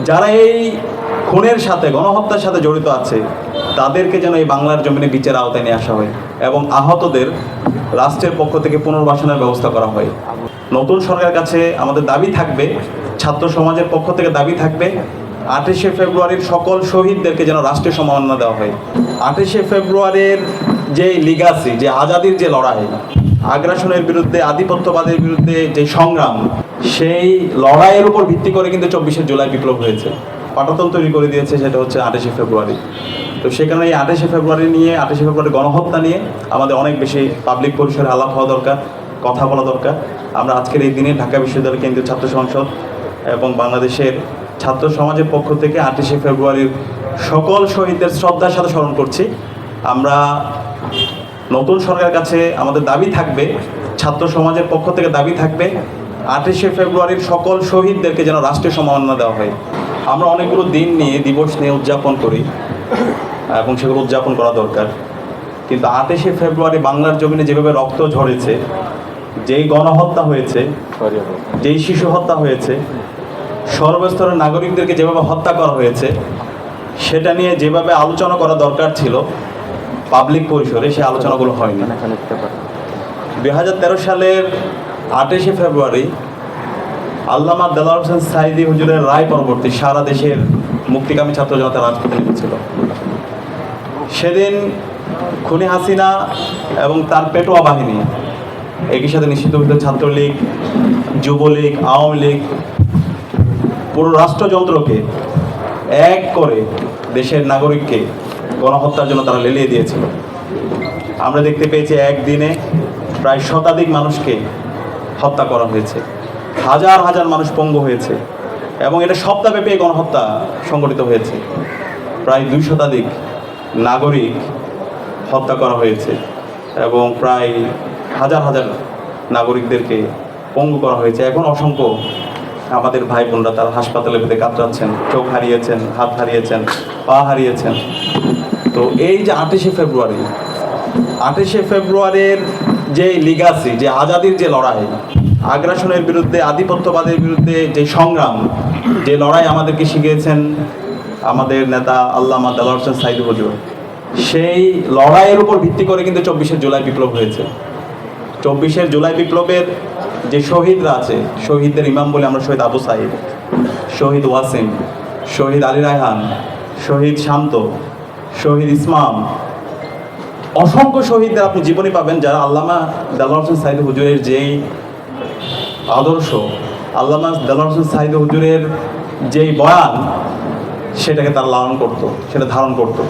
যারা এই খুনের সাথে গণহত্যার সাথে জড়িত আছে তাদেরকে যেন এই বাংলার জমিনে বিচারের আওতায় নিয়ে আসা হয় এবং আহতদের রাষ্ট্রের পক্ষ থেকে পুনর্বাসনের ব্যবস্থা করা হয়। নতুন সরকারের কাছে আমাদের দাবি থাকবে, ছাত্র সমাজের পক্ষ থেকে দাবি থাকবে 28শে ফেব্রুয়ারির সকল শহীদদেরকে যেন রাষ্ট্রীয় সম্মাননা দেওয়া হয়। 28শে ফেব্রুয়ারির যে লিগাসি, যে আজাদির যে লড়াই, আগ্রাসনের বিরুদ্ধে, আধিপত্যবাদের বিরুদ্ধে যে সংগ্রাম, সেই লড়াইয়ের উপর ভিত্তি করে কিন্তু 24শে জুলাই বিপ্লব হয়েছে, পাটাতন তৈরি করে দিয়েছে, সেটা হচ্ছে 28শে ফেব্রুয়ারি। তো সেখানে এই 28শে ফেব্রুয়ারি নিয়ে, 28শে ফেব্রুয়ারি গণহত্যা নিয়ে আমাদের অনেক বেশি পাবলিক পরিসরে আলাপ হওয়া দরকার, কথা বলা দরকার। আমরা আজকের এই দিনে ঢাকা বিশ্ববিদ্যালয় কেন্দ্রীয় ছাত্র সংসদ এবং বাংলাদেশের ছাত্র সমাজের পক্ষ থেকে 28শে ফেব্রুয়ারির সকল শহীদদের শ্রদ্ধার সাথে স্মরণ করছি। আমরা নতুন সরকারের কাছে আমাদের দাবি থাকবে, ছাত্র সমাজের পক্ষ থেকে দাবি থাকবে 28শে ফেব্রুয়ারির সকল শহীদদেরকে যেন রাষ্ট্রীয় সম্মাননা দেওয়া হয়। আমরা অনেকগুলো দিন নিয়ে, দিবস নিয়ে উদযাপন করি এবং সেগুলো উদযাপন করা দরকার, কিন্তু 28শে ফেব্রুয়ারি বাংলার জমিনে যেভাবে রক্ত ঝরেছে, যেই গণহত্যা হয়েছে, যেই শিশু হত্যা হয়েছে, সর্বস্তরের নাগরিকদেরকে যেভাবে হত্যা করা হয়েছে, সেটা নিয়ে যেভাবে আলোচনা করা দরকার ছিল পাবলিক পরিসরে, সেই আলোচনাগুলো হয়নি। 2013 সালের 28শে ফেব্রুয়ারি আল্লামা দেলোয়ার হোসেন সাঈদী হুজুরের রায় পরবর্তী সারা দেশের মুক্তিকামী ছাত্র জনতা রাজপথে নেমেছিল। সেদিন খুনি হাসিনা এবং তার পেটোয়া বাহিনী, একই সাথে নিষিদ্ধ ছাত্রলীগ, যুবলীগ, আওয়ামী লীগ, পুরো রাষ্ট্রযন্ত্রকে এক করে দেশের নাগরিককে গণহত্যার জন্য তারা লেলিয়ে দিয়েছিল। আমরা দেখতে পেয়েছি একদিনে প্রায় শতাধিক মানুষকে হত্যা করা হয়েছে, হাজার হাজার মানুষ পঙ্গু হয়েছে এবং এটা সপ্তাহব্যাপী গণহত্যা সংগঠিত হয়েছে। প্রায় 2 শতাধিক নাগরিক হত্যা করা হয়েছে এবং প্রায় হাজার হাজার নাগরিকদেরকে পঙ্গু করা হয়েছে। এখন অসংখ্য আমাদের ভাই বোনরা তারা হাসপাতালে বেঁধে কাতরাচ্ছেন, চোখ হারিয়েছেন, হাত হারিয়েছেন, পা হারিয়েছেন। তো এই যে 28শে ফেব্রুয়ারির যে লিগাসি, যে আজাদির যে লড়াই, আগ্রাসনের বিরুদ্ধে, আধিপত্যবাদের বিরুদ্ধে যে সংগ্রাম, যে লড়াই আমাদেরকে শিখিয়েছেন আমাদের নেতা আল্লামা দেলোয়ার হোসেন সাঈদী হুজুর, সেই লড়াইয়ের উপর ভিত্তি করে কিন্তু 24শে জুলাই বিপ্লব হয়েছে। 24শে জুলাই বিপ্লবের যে শহীদরা আছে, শহীদদের ইমাম বলে আমরা শহীদ আবু সাঈদ, শহীদ ওয়াসিম, শহীদ আলী রায়হান, শহীদ শান্ত, শহীদ ইসমাম, অসংখ্য শহীদদের আপনি জীবনী পাবেন যারা আল্লামা দেলোয়ার হোসেন সাঈদী হুজুরের যেই আদর্শ, আল্লামা দেলোয়ার হোসেন সাঈদী হুজুরের যেই বয়ান, সেটাকে তারা লালন করতো, সেটা ধারণ করতো।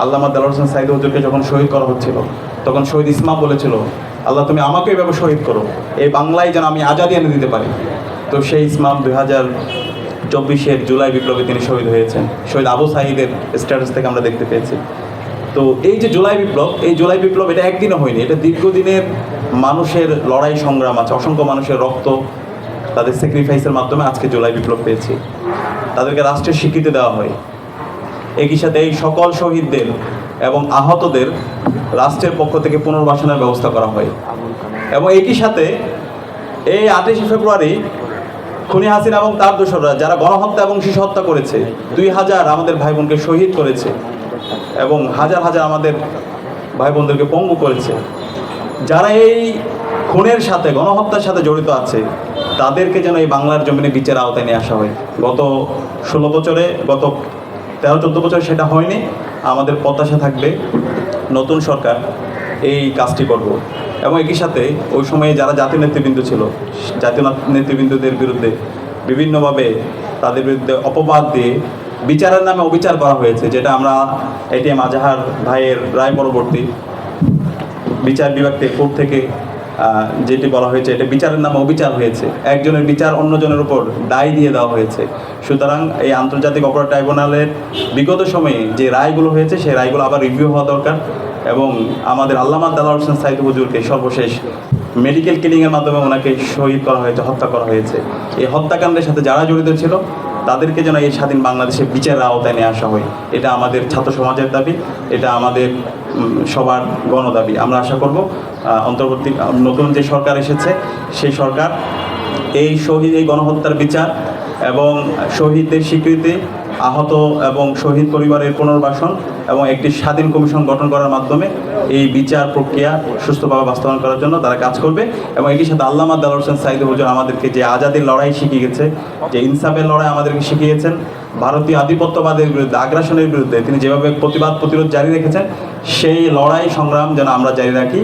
আল্লামা দেলোয়ার হোসেন সাঈদী হুজুরকে যখন শহীদ করা হচ্ছিল, তখন শহীদ ইসমাম বলেছিল, আল্লাহ তুমি আমাকে এভাবে শহীদ করো, এই বাংলায় যেন আমি আজাদি এনে দিতে পারি। তো সেই ইসমাম 2024 জুলাই বিপ্লবে তিনি শহীদ হয়েছেন। শহীদ আবু সাঈদের স্ট্যাটাস থেকে আমরা দেখতে পেয়েছি। তো এই যে জুলাই বিপ্লব, এই জুলাই বিপ্লব এটা একদিনও হয়নি, এটা দীর্ঘদিনের মানুষের লড়াই সংগ্রাম আছে, অসংখ্য মানুষের রক্ত, তাদের স্যাক্রিফাইসের মাধ্যমে আজকে জুলাই বিপ্লব পেয়েছি। তাদেরকে রাষ্ট্রের স্বীকৃতি দেওয়া হয়। একই সাথে এই সকল শহীদদের এবং আহতদের রাষ্ট্রের পক্ষ থেকে পুনর্বাসনের ব্যবস্থা করা হয়। এবং একই সাথে এই 28শে ফেব্রুয়ারি খুনি হাসিনা এবং তার দোসররা যারা গণহত্যা এবং শিশু হত্যা করেছে, 2000 আমাদের ভাই বোনকে শহীদ করেছে এবং হাজার হাজার আমাদের ভাই বোনদেরকে পঙ্গু করেছে, যারা এই খুনের সাথে, গণহত্যার সাথে জড়িত আছে তাদেরকে যেন এই বাংলার জমিনে বিচারের আওতায় নিয়ে আসা হয়। গত 16 বছরে, গত 13-14 বছরে সেটা হয়নি। আমাদের প্রত্যাশা থাকবে নতুন সরকার এই কাজটি করব। এবং একই সাথে ওই সময়ে যারা জাতীয় নেতৃবৃন্দ ছিল, জাতীয় নেতৃবৃন্দদের বিরুদ্ধে বিভিন্নভাবে তাদের বিরুদ্ধে অপবাদ দিয়ে বিচারের নামে অবিচার করা হয়েছে, যেটা আমরা এটিএম আজহার ভাইয়ের রায় পরবর্তী বিচার বিভাগ থেকে, কোর্ট থেকে যেটি বলা হয়েছে, এটা বিচারের নামে অবিচার হয়েছে, একজনের বিচার অন্যজনের উপর দায় দিয়ে দেওয়া হয়েছে। সুতরাং এই আন্তর্জাতিক অপরাধ ট্রাইব্যুনালের বিগত সময়ে যে রায়গুলো হয়েছে, সেই রায়গুলো আবার রিভিউ হওয়া দরকার। এবং আমাদের আল্লামা দেলোয়ার হোসেন সাঈদী হুজুরকে সর্বশেষ মেডিকেল কিলিংয়ের মাধ্যমে ওনাকে শহীদ করা হয়েছে, হত্যা করা হয়েছে। এই হত্যাকাণ্ডের সাথে যারা জড়িত ছিল তাদেরকে যেন এই স্বাধীন বাংলাদেশে বিচারের আওতায় নিয়ে আসা হয়, এটা আমাদের ছাত্র সমাজের দাবি, এটা আমাদের সবার গণদাবি। আমরা আশা করব অন্তর্বর্তী নতুন যে সরকার এসেছে, সেই সরকার এই শহীদ, এই গণহত্যার বিচার এবং শহীদদের স্বীকৃতি, আহত এবং শহীদ পরিবারের পুনর্বাসন এবং একটি স্বাধীন কমিশন গঠন করার মাধ্যমে এই বিচার প্রক্রিয়া সুস্থভাবে বাস্তবায়ন করার জন্য তারা কাজ করবে। এবং এটির সাথে আল্লামা দেলোয়ার হোসেন সাঈদী হুজুর আমাদেরকে যে আজাদির লড়াই শিখিয়ে গেছে, যে ইনসাফের লড়াই আমাদেরকে শিখিয়েছেন, ভারতীয় আধিপত্যবাদের বিরুদ্ধে, আগ্রাসনের বিরুদ্ধে তিনি যেভাবে প্রতিবাদ প্রতিরোধ জারি রেখেছেন, সেই লড়াই সংগ্রাম যেন আমরা জারি রাখি।